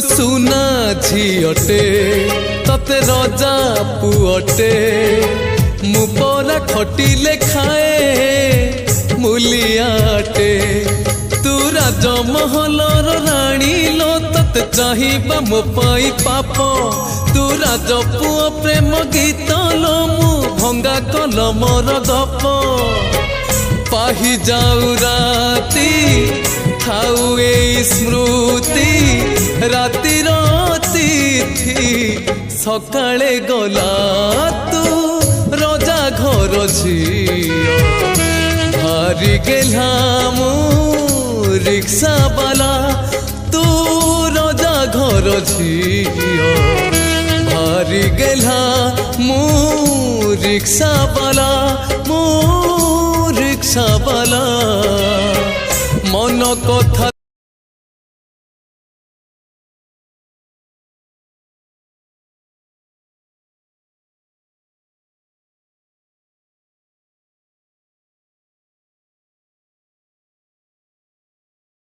सुना झीटे तते रजा पुअटे मु परा खटिले खाए मुलियाटे तू राजमहलर राणी लो तते चाहिबा मो पाई पाप तू राज पुओ प्रेम गीत लो मु भंगा कलमर गप पाही जाऊ राती थाऊ ए स्मृति रातिर तिथि सकाळे गला तू रजा घर झियो भारी गेला मु रिक्शा वाला तू रजा घर झियो भारी गेला मु रिक्शा वाला मु रिक्शा वाला मन कथा